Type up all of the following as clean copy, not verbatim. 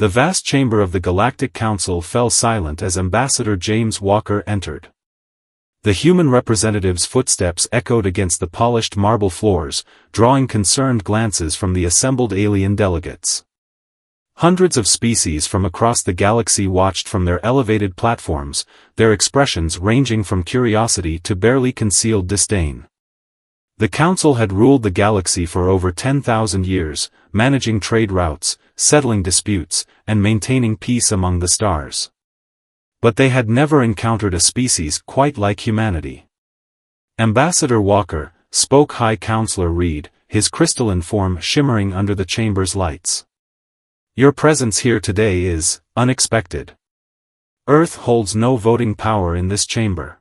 The vast chamber of the Galactic Council fell silent as Ambassador James Walker entered. The human representative's footsteps echoed against the polished marble floors, drawing concerned glances from the assembled alien delegates. Hundreds of species from across the galaxy watched from their elevated platforms, their expressions ranging from curiosity to barely concealed disdain. The Council had ruled the galaxy for over 10,000 years, managing trade routes, settling disputes, and maintaining peace among the stars. But they had never encountered a species quite like humanity. Ambassador Walker, spoke High Counselor Reed, his crystalline form shimmering under the chamber's lights. Your presence here today is unexpected. Earth holds no voting power in this chamber.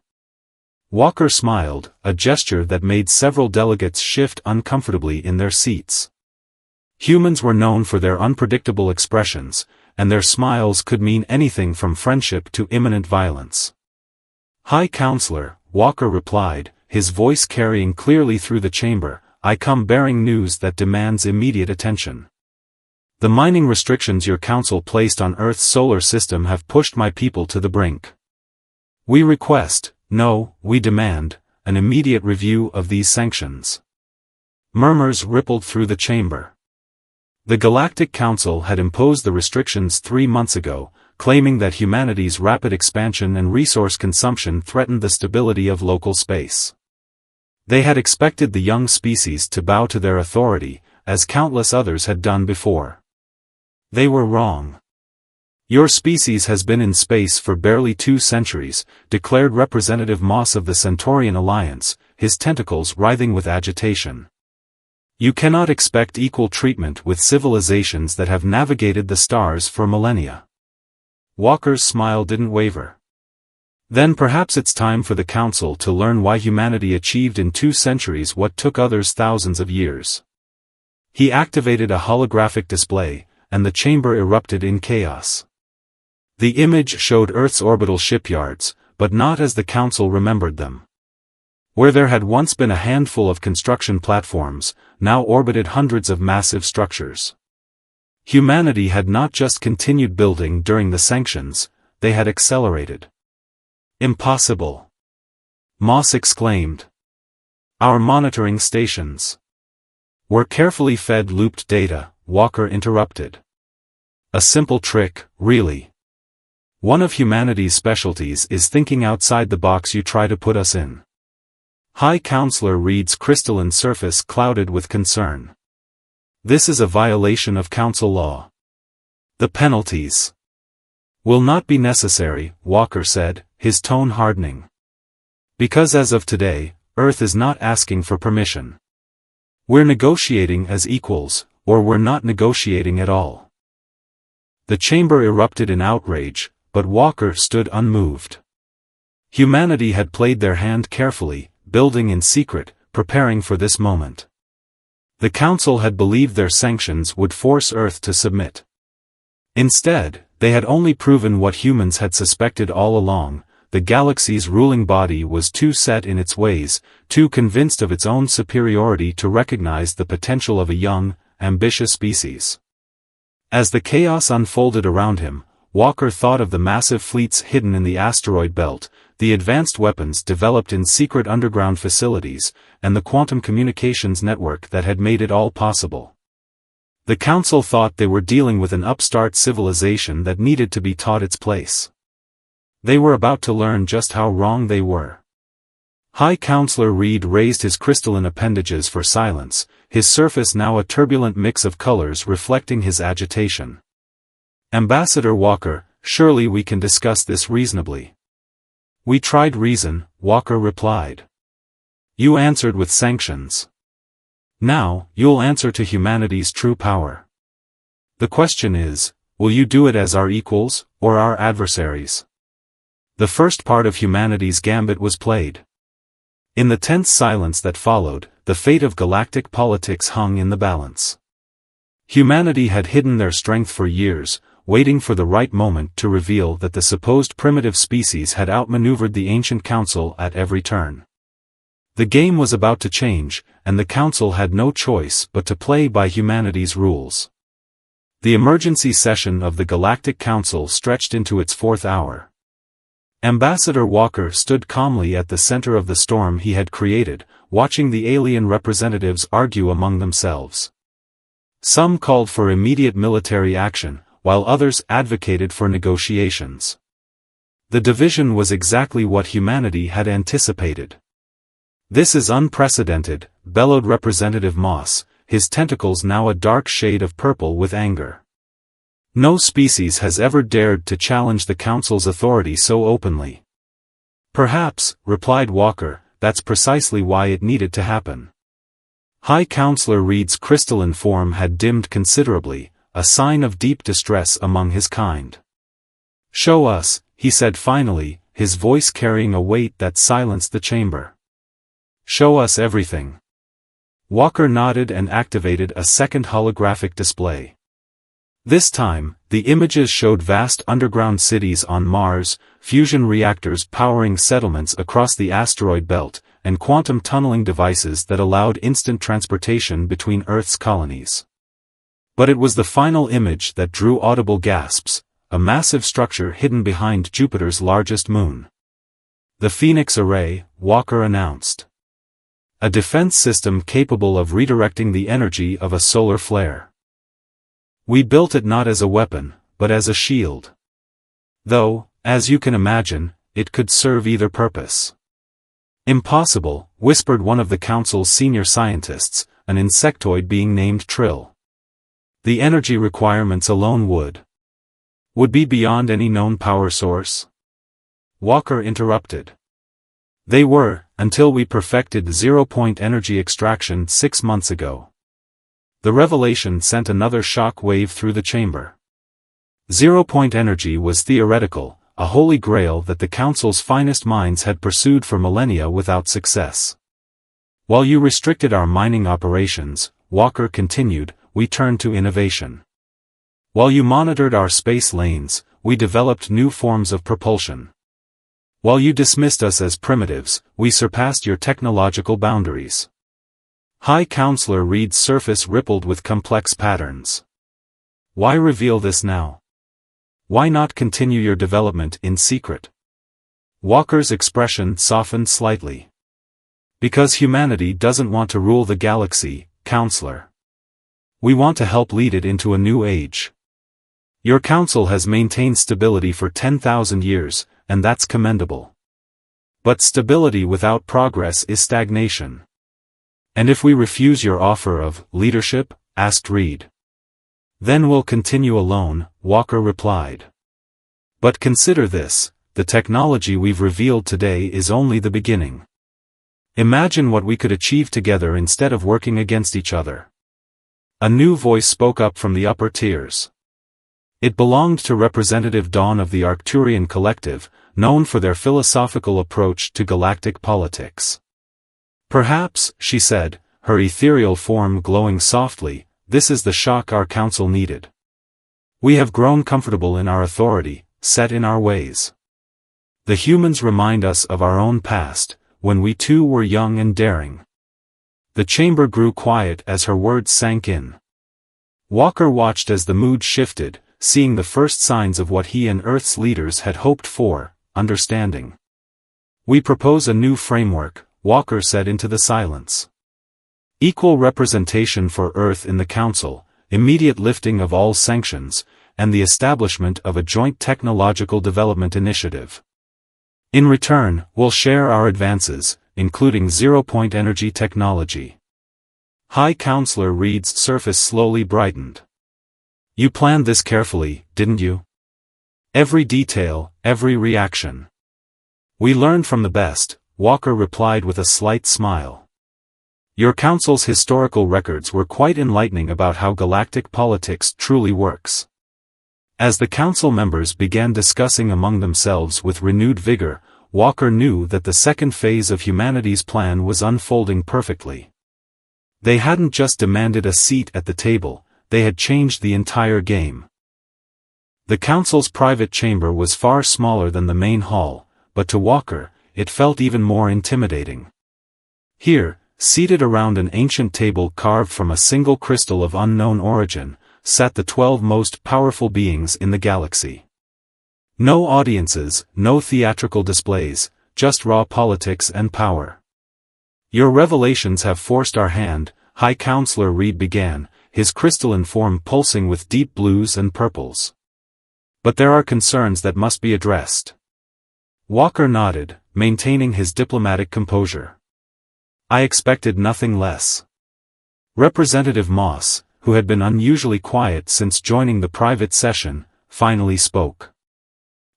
Walker smiled, a gesture that made several delegates shift uncomfortably in their seats. Humans were known for their unpredictable expressions, and their smiles could mean anything from friendship to imminent violence. High Counselor, Walker replied, his voice carrying clearly through the chamber, I come bearing news that demands immediate attention. The mining restrictions your council placed on Earth's solar system have pushed my people to the brink. We request, no, we demand, an immediate review of these sanctions. Murmurs rippled through the chamber. The Galactic Council had imposed the restrictions 3 months ago, claiming that humanity's rapid expansion and resource consumption threatened the stability of local space. They had expected the young species to bow to their authority, as countless others had done before. They were wrong. Your species has been in space for barely 2 centuries, declared Representative Moss of the Centaurian Alliance, his tentacles writhing with agitation. You cannot expect equal treatment with civilizations that have navigated the stars for millennia. Walker's smile didn't waver. Then perhaps it's time for the Council to learn why humanity achieved in 2 centuries what took others thousands of years. He activated a holographic display, and the chamber erupted in chaos. The image showed Earth's orbital shipyards, but not as the Council remembered them. Where there had once been a handful of construction platforms, now orbited hundreds of massive structures. Humanity had not just continued building during the sanctions, they had accelerated. Impossible! Moss exclaimed. Our monitoring stations were carefully fed looped data, Walker interrupted. A simple trick, really. One of humanity's specialties is thinking outside the box you try to put us in. High Counselor Reed's crystalline surface clouded with concern. This is a violation of Council law. The penalties will not be necessary, Walker said, his tone hardening. Because as of today, Earth is not asking for permission. We're negotiating as equals, or we're not negotiating at all. The chamber erupted in outrage, but Walker stood unmoved. Humanity had played their hand carefully, building in secret, preparing for this moment. The Council had believed their sanctions would force Earth to submit. Instead, they had only proven what humans had suspected all along: the galaxy's ruling body was too set in its ways, too convinced of its own superiority to recognize the potential of a young, ambitious species. As the chaos unfolded around him, Walker thought of the massive fleets hidden in the asteroid belt, the advanced weapons developed in secret underground facilities, and the quantum communications network that had made it all possible. The Council thought they were dealing with an upstart civilization that needed to be taught its place. They were about to learn just how wrong they were. High Counselor Reed raised his crystalline appendages for silence, his surface now a turbulent mix of colors reflecting his agitation. Ambassador Walker, surely we can discuss this reasonably. We tried reason, Walker replied. You answered with sanctions. Now, you'll answer to humanity's true power. The question is, will you do it as our equals, or our adversaries? The first part of humanity's gambit was played. In the tense silence that followed, the fate of galactic politics hung in the balance. Humanity had hidden their strength for years, waiting for the right moment to reveal that the supposed primitive species had outmaneuvered the ancient Council at every turn. The game was about to change, and the Council had no choice but to play by humanity's rules. The emergency session of the Galactic Council stretched into its 4th hour. Ambassador Walker stood calmly at the center of the storm he had created, watching the alien representatives argue among themselves. Some called for immediate military action, while others advocated for negotiations. The division was exactly what humanity had anticipated. "This is unprecedented," bellowed Representative Moss, his tentacles now a dark shade of purple with anger. "No species has ever dared to challenge the Council's authority so openly." "Perhaps," replied Walker, "that's precisely why it needed to happen." High Counselor Reed's crystalline form had dimmed considerably, a sign of deep distress among his kind. "Show us," he said finally, his voice carrying a weight that silenced the chamber. "Show us everything." Walker nodded and activated a second holographic display. This time, the images showed vast underground cities on Mars, fusion reactors powering settlements across the asteroid belt, and quantum tunneling devices that allowed instant transportation between Earth's colonies. But it was the final image that drew audible gasps, a massive structure hidden behind Jupiter's largest moon. "The Phoenix Array," Walker announced. "A defense system capable of redirecting the energy of a solar flare. We built it not as a weapon, but as a shield. Though, as you can imagine, it could serve either purpose." "Impossible," whispered one of the Council's senior scientists, an insectoid being named Trill. "The energy requirements alone would be beyond any known power source." Walker interrupted. "They were, until we perfected zero-point energy extraction 6 months ago." The revelation sent another shock wave through the chamber. Zero-point energy was theoretical, a holy grail that the Council's finest minds had pursued for millennia without success. "While you restricted our mining operations," Walker continued, "we turned to innovation. While you monitored our space lanes, we developed new forms of propulsion. While you dismissed us as primitives, we surpassed your technological boundaries." High Counselor Reed's surface rippled with complex patterns. "Why reveal this now? Why not continue your development in secret?" Walker's expression softened slightly. "Because humanity doesn't want to rule the galaxy, Counselor. We want to help lead it into a new age. Your Council has maintained stability for 10,000 years, and that's commendable. But stability without progress is stagnation." "And if we refuse your offer of leadership?" asked Reed. "Then we'll continue alone," Walker replied. "But consider this, the technology we've revealed today is only the beginning. Imagine what we could achieve together instead of working against each other." A new voice spoke up from the upper tiers. It belonged to Representative Dawn of the Arcturian Collective, known for their philosophical approach to galactic politics. "Perhaps," she said, her ethereal form glowing softly, "this is the shock our Council needed. We have grown comfortable in our authority, set in our ways. The humans remind us of our own past, when we too were young and daring." The chamber grew quiet as her words sank in. Walker watched as the mood shifted, seeing the first signs of what he and Earth's leaders had hoped for, understanding. "We propose a new framework," Walker said into the silence. "Equal representation for Earth in the Council, immediate lifting of all sanctions, and the establishment of a joint technological development initiative. In return, we'll share our advances, including zero-point energy technology." High Counselor Reed's surface slowly brightened. "You planned this carefully, didn't you? Every detail, every reaction." "We learned from the best," Walker replied with a slight smile. "Your Council's historical records were quite enlightening about how galactic politics truly works." As the Council members began discussing among themselves with renewed vigor, Walker knew that the second phase of humanity's plan was unfolding perfectly. They hadn't just demanded a seat at the table, they had changed the entire game. The Council's private chamber was far smaller than the main hall, but to Walker, it felt even more intimidating. Here, seated around an ancient table carved from a single crystal of unknown origin, sat the 12 most powerful beings in the galaxy. No audiences, no theatrical displays, just raw politics and power. Your revelations have forced our hand, High Counselor Reed began, his crystalline form pulsing with deep blues and purples. But there are concerns that must be addressed. Walker nodded, maintaining his diplomatic composure. I expected nothing less. Representative Moss, who had been unusually quiet since joining the private session, finally spoke.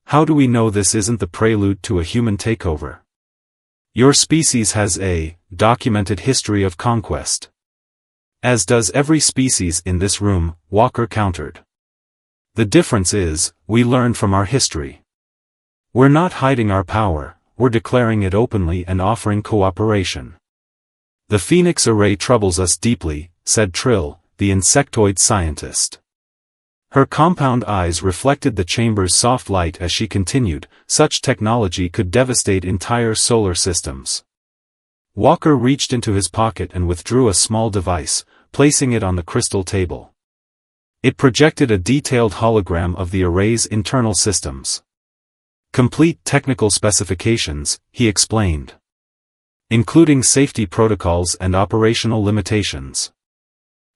How do we know this isn't the prelude to a human takeover? Your species has a documented history of conquest. As does every species in this room, Walker countered. The difference is, we learn from our history. We're not hiding our power, we're declaring it openly and offering cooperation. The Phoenix Array troubles us deeply, said Trill, the insectoid scientist. Her compound eyes reflected the chamber's soft light as she continued, such technology could devastate entire solar systems. Walker reached into his pocket and withdrew a small device, placing it on the crystal table. It projected a detailed hologram of the array's internal systems. Complete technical specifications, he explained. Including safety protocols and operational limitations.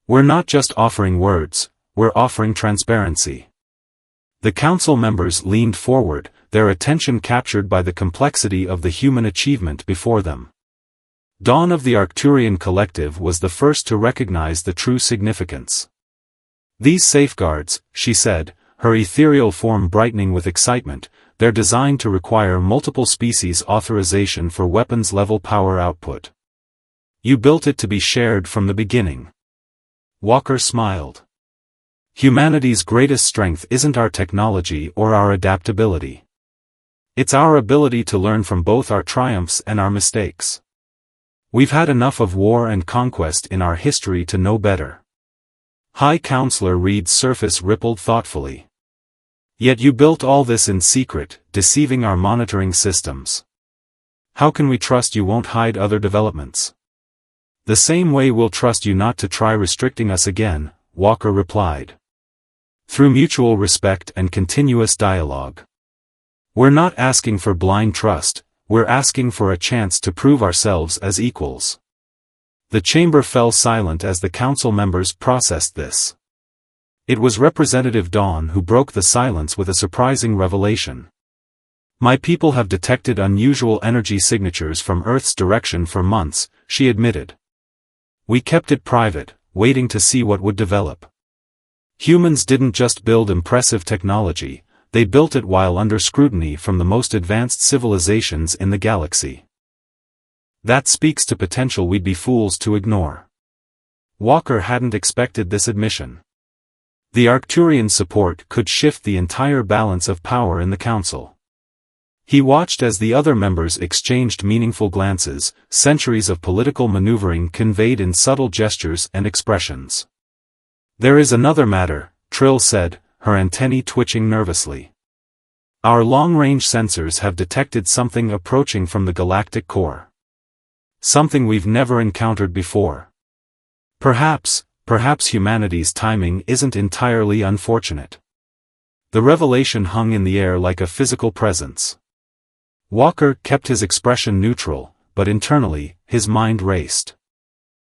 We're not just offering words, we're offering transparency. The council members leaned forward, their attention captured by the complexity of the human achievement before them. Dawn of the Arcturian Collective was the first to recognize the true significance. These safeguards, she said, her ethereal form brightening with excitement, they're designed to require multiple species authorization for weapons-level power output. You built it to be shared from the beginning. Walker smiled. Humanity's greatest strength isn't our technology or our adaptability. It's our ability to learn from both our triumphs and our mistakes. We've had enough of war and conquest in our history to know better. High Counselor Reed's surface rippled thoughtfully. Yet you built all this in secret, deceiving our monitoring systems. How can we trust you won't hide other developments? The same way we'll trust you not to try restricting us again, Walker replied. Through mutual respect and continuous dialogue. We're not asking for blind trust, we're asking for a chance to prove ourselves as equals. The chamber fell silent as the council members processed this. It was Representative Dawn who broke the silence with a surprising revelation. My people have detected unusual energy signatures from Earth's direction for months, she admitted. We kept it private, waiting to see what would develop. Humans didn't just build impressive technology, they built it while under scrutiny from the most advanced civilizations in the galaxy. That speaks to potential we'd be fools to ignore. Walker hadn't expected this admission. The Arcturian support could shift the entire balance of power in the council. He watched as the other members exchanged meaningful glances, centuries of political maneuvering conveyed in subtle gestures and expressions. There is another matter, Trill said, her antennae twitching nervously. Our long-range sensors have detected something approaching from the galactic core. Something we've never encountered before. Perhaps humanity's timing isn't entirely unfortunate. The revelation hung in the air like a physical presence. Walker kept his expression neutral, but internally, his mind raced.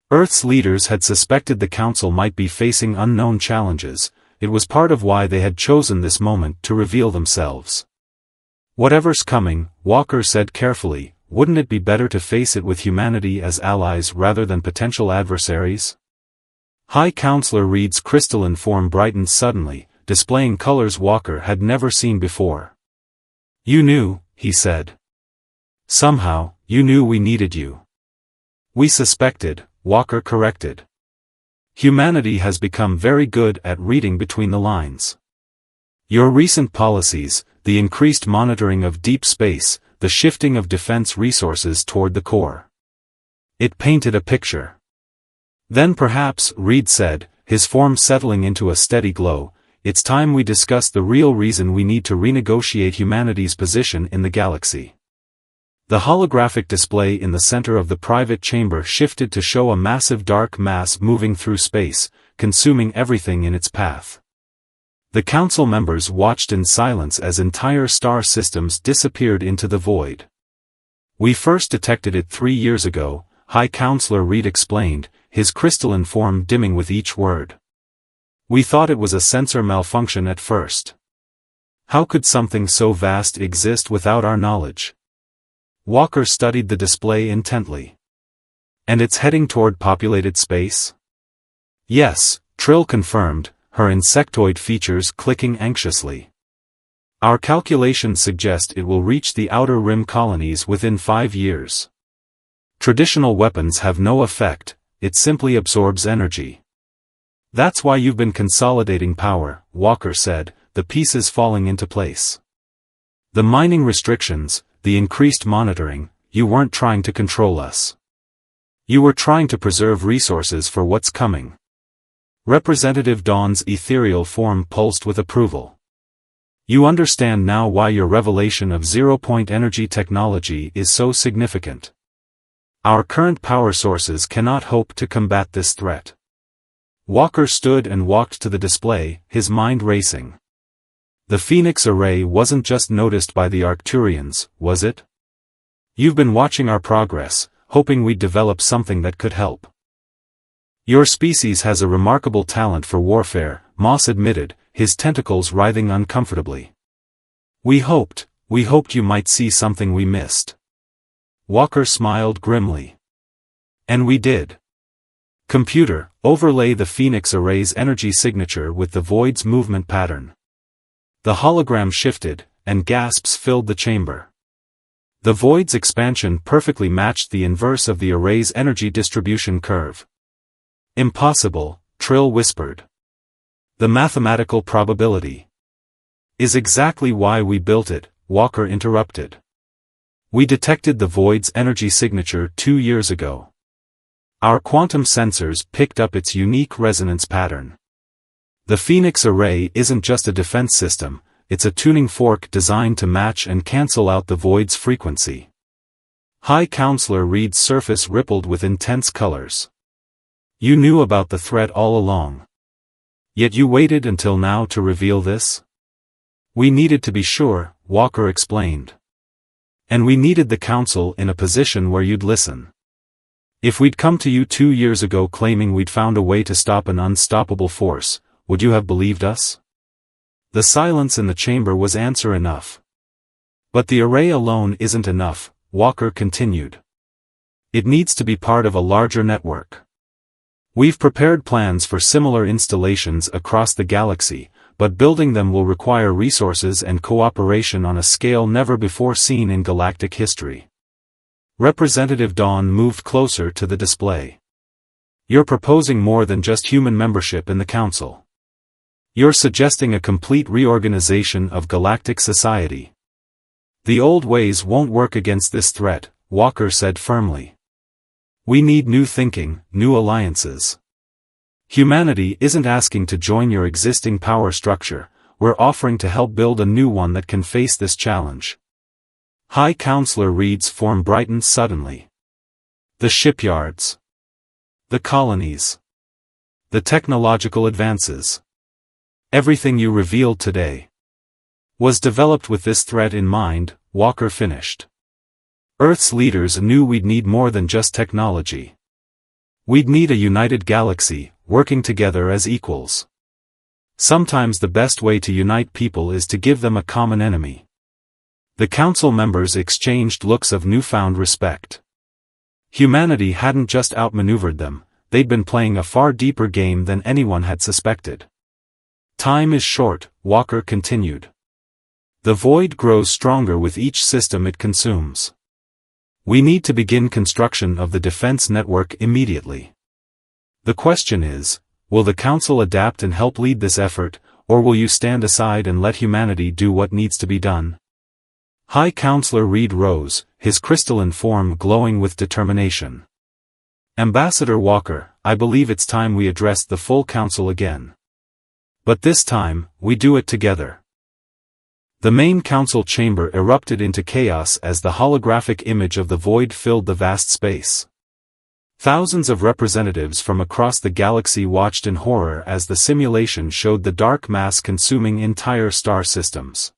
Earth's leaders had suspected the council might be facing unknown challenges, it was part of why they had chosen this moment to reveal themselves. Whatever's coming, Walker said carefully, wouldn't it be better to face it with humanity as allies rather than potential adversaries? High Counselor Reed's crystalline form brightened suddenly, displaying colors Walker had never seen before. You knew, he said. Somehow, you knew we needed you. We suspected, Walker corrected. Humanity has become very good at reading between the lines. Your recent policies, the increased monitoring of deep space, the shifting of defense resources toward the core. It painted a picture. Then perhaps, Reed said, his form settling into a steady glow, it's time we discuss the real reason we need to renegotiate humanity's position in the galaxy. The holographic display in the center of the private chamber shifted to show a massive dark mass moving through space, consuming everything in its path. The council members watched in silence as entire star systems disappeared into the void. "We first detected it 3 years ago," High Counselor Reed explained, his crystalline form dimming with each word. "We thought it was a sensor malfunction at first. How could something so vast exist without our knowledge?" Walker studied the display intently. "And it's heading toward populated space?" "Yes," Trill confirmed, her insectoid features clicking anxiously. "Our calculations suggest it will reach the Outer Rim colonies within 5 years. Traditional weapons have no effect, it simply absorbs energy." "That's why you've been consolidating power," Walker said, the pieces falling into place. "The mining restrictions, the increased monitoring, you weren't trying to control us. You were trying to preserve resources for what's coming." Representative Dawn's ethereal form pulsed with approval. "You understand now why your revelation of zero-point energy technology is so significant. Our current power sources cannot hope to combat this threat." Walker stood and walked to the display, his mind racing. The Phoenix Array wasn't just noticed by the Arcturians, was it? "You've been watching our progress, hoping we'd develop something that could help. Your species has a remarkable talent for warfare," Moss admitted, his tentacles writhing uncomfortably. We hoped you might see something we missed." Walker smiled grimly. "And we did. Computer, overlay the Phoenix Array's energy signature with the Void's movement pattern." The hologram shifted, and gasps filled the chamber. The Void's expansion perfectly matched the inverse of the Array's energy distribution curve. "Impossible," Trill whispered. "The mathematical probability is exactly why we built it," Walker interrupted. "We detected the Void's energy signature 2 years ago. Our quantum sensors picked up its unique resonance pattern. The Phoenix Array isn't just a defense system, it's a tuning fork designed to match and cancel out the Void's frequency." High Counselor Reed's surface rippled with intense colors. "You knew about the threat all along. Yet you waited until now to reveal this?" "We needed to be sure," Walker explained. "And we needed the Council in a position where you'd listen. If we'd come to you 2 years ago claiming we'd found a way to stop an unstoppable force, would you have believed us?" The silence in the chamber was answer enough. "But the Array alone isn't enough," Walker continued. "It needs to be part of a larger network. We've prepared plans for similar installations across the galaxy, but building them will require resources and cooperation on a scale never before seen in galactic history." Representative Dawn moved closer to the display. "You're proposing more than just human membership in the Council. You're suggesting a complete reorganization of galactic society. The old ways won't work against this threat," Walker said firmly. "We need new thinking, new alliances. Humanity isn't asking to join your existing power structure, we're offering to help build a new one that can face this challenge." High Counselor Reed's form brightened suddenly. "The shipyards. The colonies. The technological advances. Everything you revealed today was developed with this threat in mind," Walker finished. "Earth's leaders knew we'd need more than just technology. We'd need a united galaxy, working together as equals. Sometimes the best way to unite people is to give them a common enemy." The Council members exchanged looks of newfound respect. Humanity hadn't just outmaneuvered them, they'd been playing a far deeper game than anyone had suspected. "Time is short," Walker continued. "The Void grows stronger with each system it consumes. We need to begin construction of the defense network immediately. The question is, will the Council adapt and help lead this effort, or will you stand aside and let humanity do what needs to be done?" High Counselor Reed rose, his crystalline form glowing with determination. "Ambassador Walker, I believe it's time we addressed the full Council again. But this time, we do it together. The main council chamber erupted into chaos as the holographic image of the void filled the vast space. Thousands of representatives from across the galaxy watched in horror as the simulation showed the dark mass consuming entire star systems.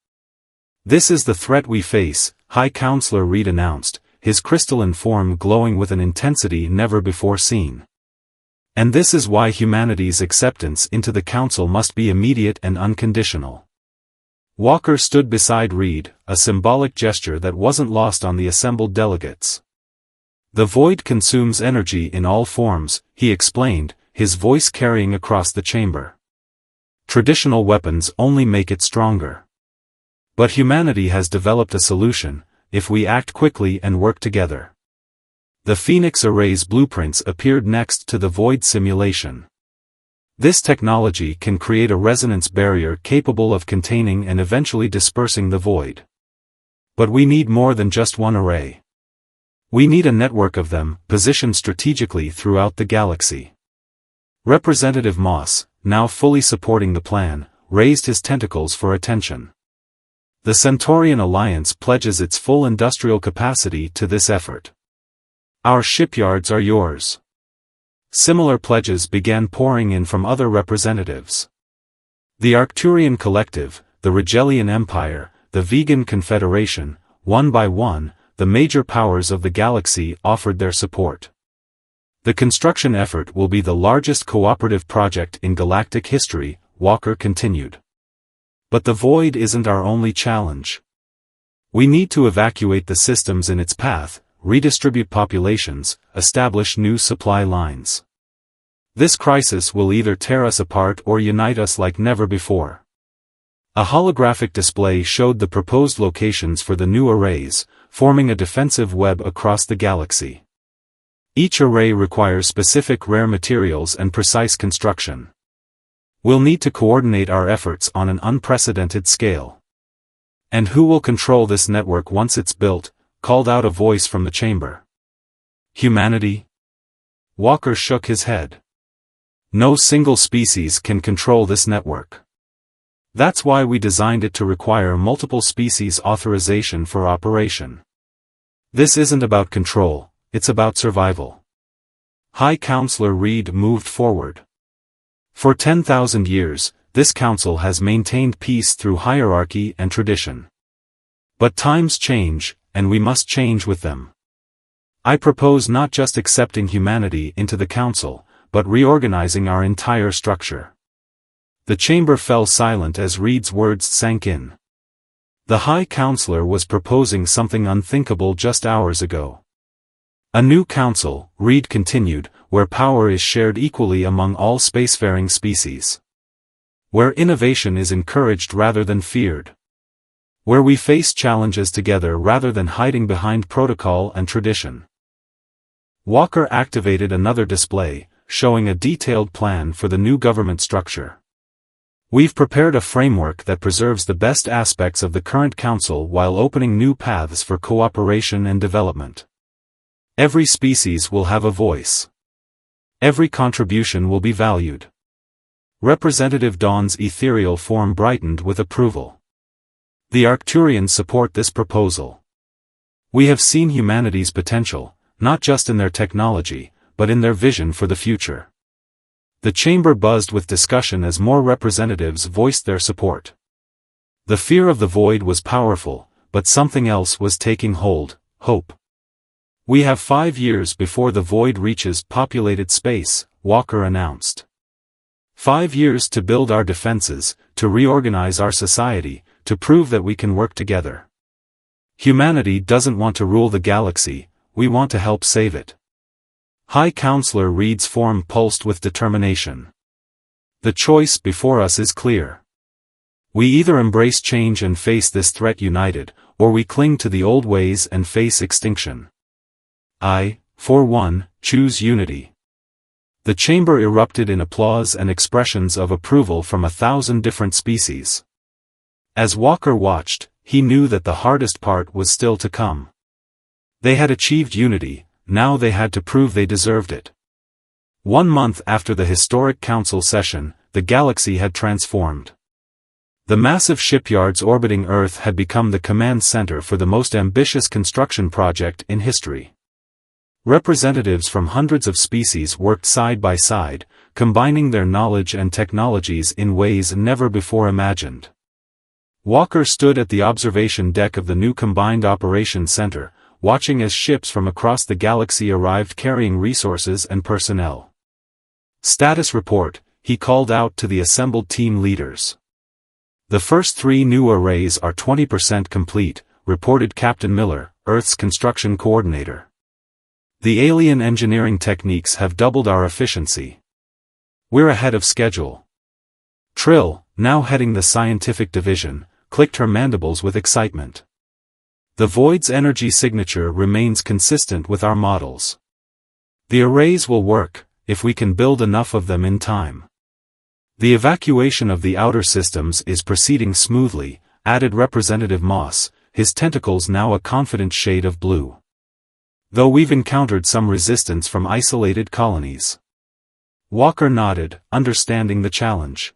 "This is the threat we face," High Counselor Reed announced, his crystalline form glowing with an intensity never before seen. "And this is why humanity's acceptance into the Council must be immediate and unconditional." Walker stood beside Reed, a symbolic gesture that wasn't lost on the assembled delegates. "The void consumes energy in all forms," he explained, his voice carrying across the chamber. "Traditional weapons only make it stronger. But humanity has developed a solution, if we act quickly and work together." The Phoenix Array's blueprints appeared next to the void simulation. This technology can create a resonance barrier capable of containing and eventually dispersing the void. But we need more than just one array. We need a network of them, positioned strategically throughout the galaxy. Representative Moss, now fully supporting the plan, raised his tentacles for attention. The Centaurian Alliance pledges its full industrial capacity to this effort. "Our shipyards are yours." Similar pledges began pouring in from other representatives. The Arcturian Collective, the Rigelian Empire, the Vegan Confederation, one by one, the major powers of the galaxy offered their support. "The construction effort will be the largest cooperative project in galactic history," Walker continued. "But the void isn't our only challenge. We need to evacuate the systems in its path, redistribute populations, establish new supply lines. This crisis will either tear us apart or unite us like never before." A holographic display showed the proposed locations for the new arrays, forming a defensive web across the galaxy. Each array requires specific rare materials and precise construction. "We'll need to coordinate our efforts on an unprecedented scale." "And who will control this network once it's built?" called out a voice from the chamber. "Humanity?" Walker shook his head. "No single species can control this network. That's why we designed it to require multiple species authorization for operation. This isn't about control, it's about survival." High Counselor Reed moved forward. "For 10,000 years, this council has maintained peace through hierarchy and tradition. But times change, and we must change with them. I propose not just accepting humanity into the council, but reorganizing our entire structure." The chamber fell silent as Reed's words sank in. The High Counselor was proposing something unthinkable just hours ago. "A new council," Reed continued, "where power is shared equally among all spacefaring species. Where innovation is encouraged rather than feared. Where we face challenges together rather than hiding behind protocol and tradition." Walker activated another display, showing a detailed plan for the new government structure. "We've prepared a framework that preserves the best aspects of the current council while opening new paths for cooperation and development. Every species will have a voice. Every contribution will be valued." Representative Dawn's ethereal form brightened with approval. "The Arcturians support this proposal. We have seen humanity's potential, not just in their technology, but in their vision for the future." The chamber buzzed with discussion as more representatives voiced their support. The fear of the void was powerful, but something else was taking hold: hope. "We have 5 years before the void reaches populated space," Walker announced. 5 years to build our defenses, to reorganize our society, to prove that we can work together. Humanity doesn't want to rule the galaxy, we want to help save it." High Counselor Reed's form pulsed with determination. "The choice before us is clear. We either embrace change and face this threat united, or we cling to the old ways and face extinction. I, for one, choose unity." The chamber erupted in applause and expressions of approval from 1,000 different species. As Walker watched, he knew that the hardest part was still to come. They had achieved unity, now they had to prove they deserved it. 1 month after the historic council session, the galaxy had transformed. The massive shipyards orbiting Earth had become the command center for the most ambitious construction project in history. Representatives from hundreds of species worked side by side, combining their knowledge and technologies in ways never before imagined. Walker stood at the observation deck of the new Combined Operations Center, watching as ships from across the galaxy arrived carrying resources and personnel. "Status report," he called out to the assembled team leaders. "The first 3 new arrays are 20% complete," reported Captain Miller, Earth's construction coordinator. "The alien engineering techniques have doubled our efficiency. We're ahead of schedule." Trill, now heading the scientific division, clicked her mandibles with excitement. "The Void's energy signature remains consistent with our models. The arrays will work, if we can build enough of them in time. The evacuation of the outer systems is proceeding smoothly," added Representative Moss, his tentacles now a confident shade of blue. "Though we've encountered some resistance from isolated colonies." Walker nodded, understanding the challenge.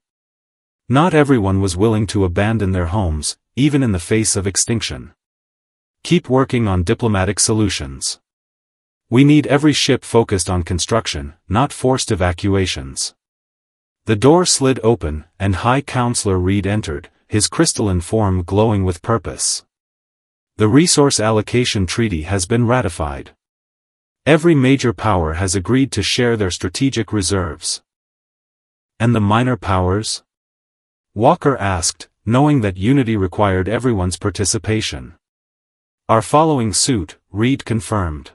Not everyone was willing to abandon their homes, even in the face of extinction. "Keep working on diplomatic solutions. We need every ship focused on construction, not forced evacuations." The door slid open, and High Counselor Reed entered, his crystalline form glowing with purpose. "The Resource Allocation Treaty has been ratified. Every major power has agreed to share their strategic reserves." "And the minor powers?" Walker asked, knowing that unity required everyone's participation. "Are following suit," Reed confirmed.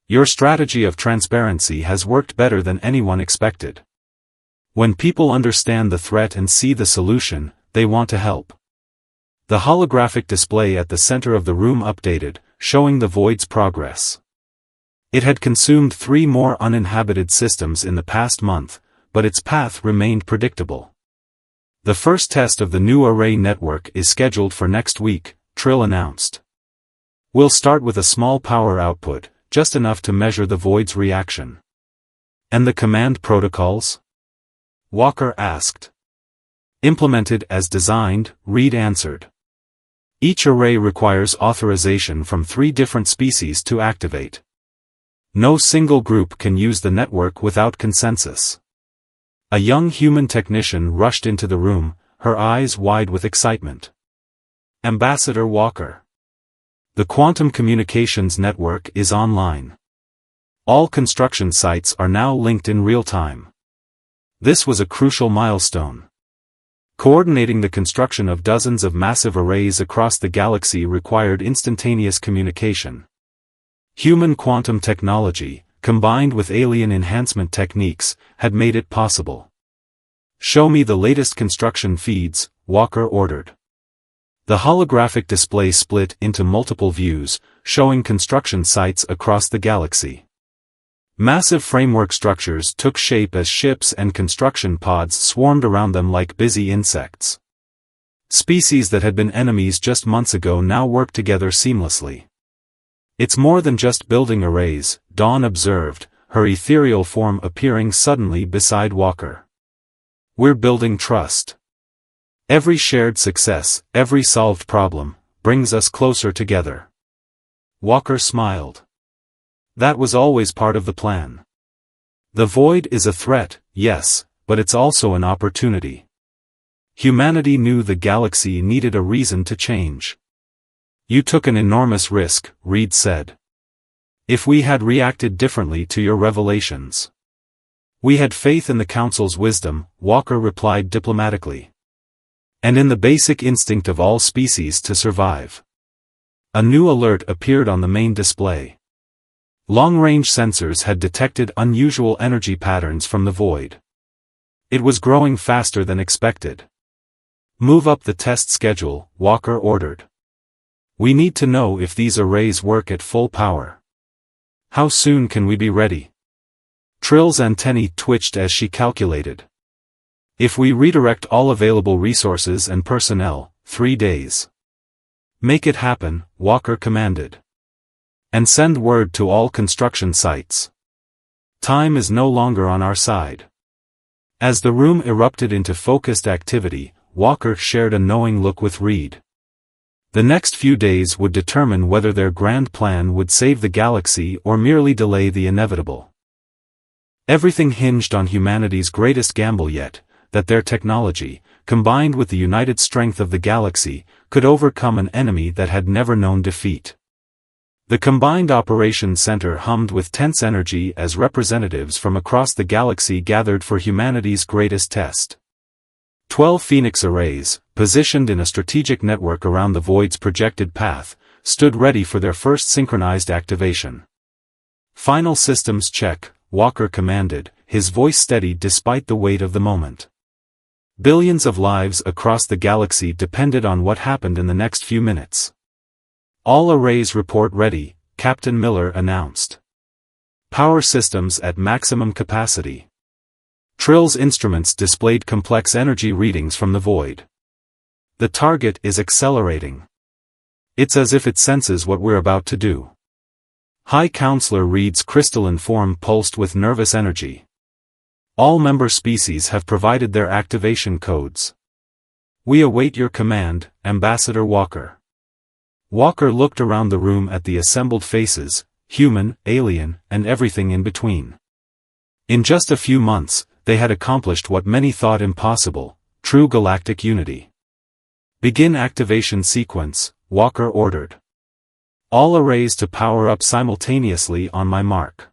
"Your strategy of transparency has worked better than anyone expected. When people understand the threat and see the solution, they want to help." The holographic display at the center of the room updated, showing the Void's progress. It had consumed 3 more uninhabited systems in the past month, but its path remained predictable. "The first test of the new array network is scheduled for next week," Trill announced. "We'll start with a small power output, just enough to measure the Void's reaction." "And the command protocols?" Walker asked. "Implemented as designed," Reed answered. "Each array requires authorization from 3 different species to activate. No single group can use the network without consensus." A young human technician rushed into the room, her eyes wide with excitement. "Ambassador Walker. The Quantum Communications Network is online. All construction sites are now linked in real time." This was a crucial milestone. Coordinating the construction of dozens of massive arrays across the galaxy required instantaneous communication. Human quantum technology, combined with alien enhancement techniques, had made it possible. "Show me the latest construction feeds," Walker ordered. The holographic display split into multiple views, showing construction sites across the galaxy. Massive framework structures took shape as ships and construction pods swarmed around them like busy insects. Species that had been enemies just months ago now worked together seamlessly. "It's more than just building arrays," Dawn observed, her ethereal form appearing suddenly beside Walker. "We're building trust. Every shared success, every solved problem, brings us closer together." Walker smiled. "That was always part of the plan. The Void is a threat, yes, but it's also an opportunity. Humanity knew the galaxy needed a reason to change." "You took an enormous risk," Reed said. "If we had reacted differently to your revelations." "We had faith in the Council's wisdom," Walker replied diplomatically. "And in the basic instinct of all species to survive." A new alert appeared on the main display. Long-range sensors had detected unusual energy patterns from the Void. It was growing faster than expected. "Move up the test schedule," Walker ordered. "We need to know if these arrays work at full power. How soon can we be ready?" Trill's antennae twitched as she calculated. "If we redirect all available resources and personnel, 3 days. "Make it happen," Walker commanded. "And send word to all construction sites. Time is no longer on our side." As the room erupted into focused activity, Walker shared a knowing look with Reed. The next few days would determine whether their grand plan would save the galaxy or merely delay the inevitable. Everything hinged on humanity's greatest gamble yet, that their technology, combined with the united strength of the galaxy, could overcome an enemy that had never known defeat. The combined operations center hummed with tense energy as representatives from across the galaxy gathered for humanity's greatest test. 12 Phoenix arrays, positioned in a strategic network around the Void's projected path, stood ready for their first synchronized activation. "Final systems check," Walker commanded, his voice steady despite the weight of the moment. Billions of lives across the galaxy depended on what happened in the next few minutes. "All arrays report ready," Captain Miller announced. "Power systems at maximum capacity." Trill's instruments displayed complex energy readings from the Void. "The target is accelerating. It's as if it senses what we're about to do." High Counselor Reed's crystalline form pulsed with nervous energy. "All member species have provided their activation codes. We await your command, Ambassador Walker." Walker looked around the room at the assembled faces, human, alien, and everything in between. In just a few months, they had accomplished what many thought impossible: true galactic unity. "Begin activation sequence," Walker ordered. "All arrays to power up simultaneously on my mark."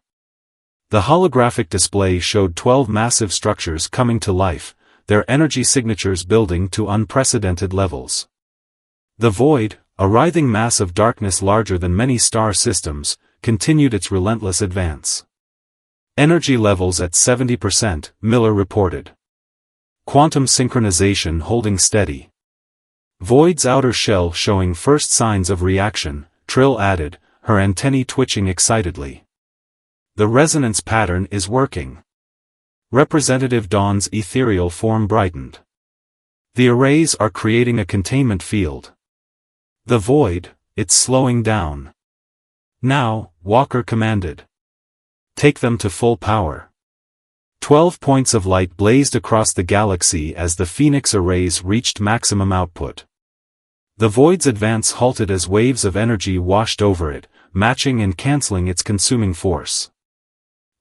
The holographic display showed 12 massive structures coming to life, their energy signatures building to unprecedented levels. The Void, a writhing mass of darkness larger than many star systems, continued its relentless advance. "Energy levels at 70%, Miller reported. Quantum synchronization holding steady. Void's outer shell showing first signs of reaction," Trill added, her antennae twitching excitedly. "The resonance pattern is working." Representative Dawn's ethereal form brightened. "The arrays are creating a containment field. The Void, it's slowing down." "Now," Walker commanded. "Take them to full power." 12 points of light blazed across the galaxy as the Phoenix arrays reached maximum output. The Void's advance halted as waves of energy washed over it, matching and canceling its consuming force.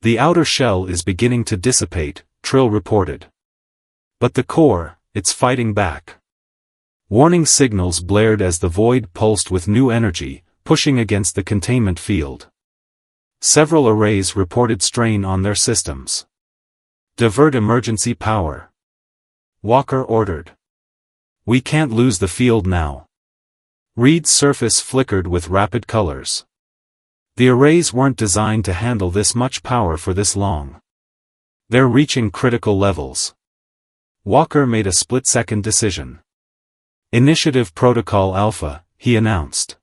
"The outer shell is beginning to dissipate," Trill reported. "But the core, it's fighting back." Warning signals blared as the Void pulsed with new energy, pushing against the containment field. Several arrays reported strain on their systems. "Divert emergency power," Walker ordered. "We can't lose the field now." Reed's surface flickered with rapid colors. The arrays weren't designed to handle this much power for this long. "They're reaching critical levels." Walker made a split-second decision. "Initiative Protocol Alpha," he announced.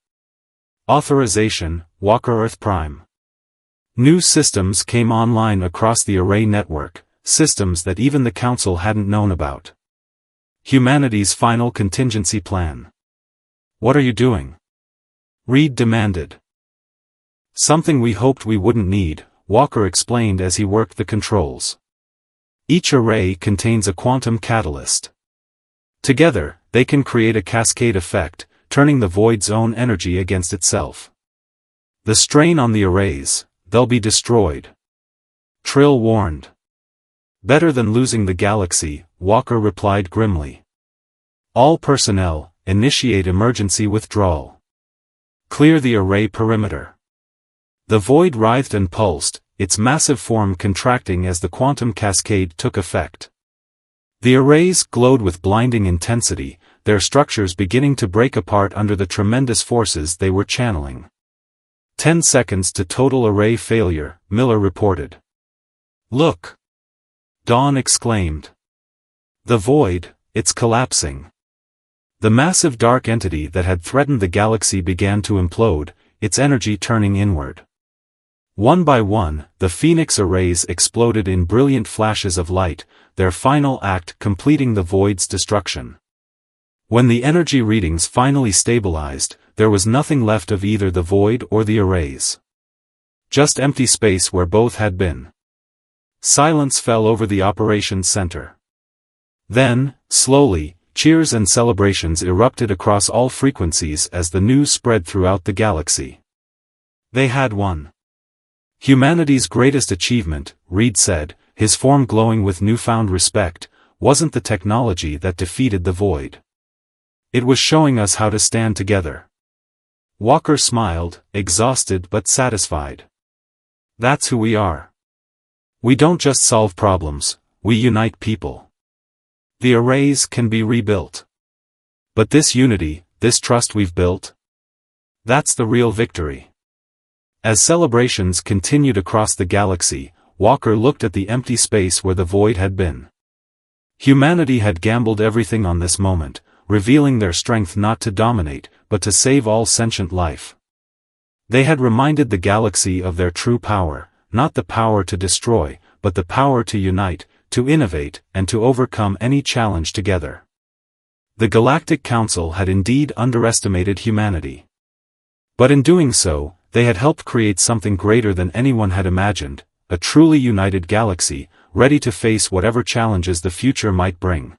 "Authorization, Walker Earth Prime." New systems came online across the array network, systems that even the Council hadn't known about. Humanity's final contingency plan. "What are you doing?" Reed demanded. "Something we hoped we wouldn't need," Walker explained as he worked the controls. "Each array contains a quantum catalyst. Together, they can create a cascade effect, turning the Void's own energy against itself. The strain on the arrays, they'll be destroyed," Trill warned. "Better than losing the galaxy," Walker replied grimly. "All personnel, initiate emergency withdrawal. Clear the array perimeter." The Void writhed and pulsed, its massive form contracting as the quantum cascade took effect. The arrays glowed with blinding intensity, their structures beginning to break apart under the tremendous forces they were channeling. 10 seconds to total array failure, Miller reported. "Look!" Dawn exclaimed. "The Void, it's collapsing." The massive dark entity that had threatened the galaxy began to implode, its energy turning inward. One by one, the Phoenix arrays exploded in brilliant flashes of light, their final act completing the Void's destruction. When the energy readings finally stabilized, there was nothing left of either the Void or the arrays. Just empty space where both had been. Silence fell over the operations center. Then, slowly, cheers and celebrations erupted across all frequencies as the news spread throughout the galaxy. They had won. Humanity's greatest achievement, Reed said, his form glowing with newfound respect, wasn't the technology that defeated the void. It was showing us how to stand together. Walker smiled, exhausted but satisfied. That's who we are. We don't just solve problems, we unite people. The arrays can be rebuilt. But this unity, this trust we've built? That's the real victory. As celebrations continued across the galaxy, Walker looked at the empty space where the void had been. Humanity had gambled everything on this moment, revealing their strength not to dominate, but to save all sentient life. They had reminded the galaxy of their true power, not the power to destroy, but the power to unite, to innovate, and to overcome any challenge together. The Galactic Council had indeed underestimated humanity. But in doing so, they had helped create something greater than anyone had imagined, a truly united galaxy, ready to face whatever challenges the future might bring.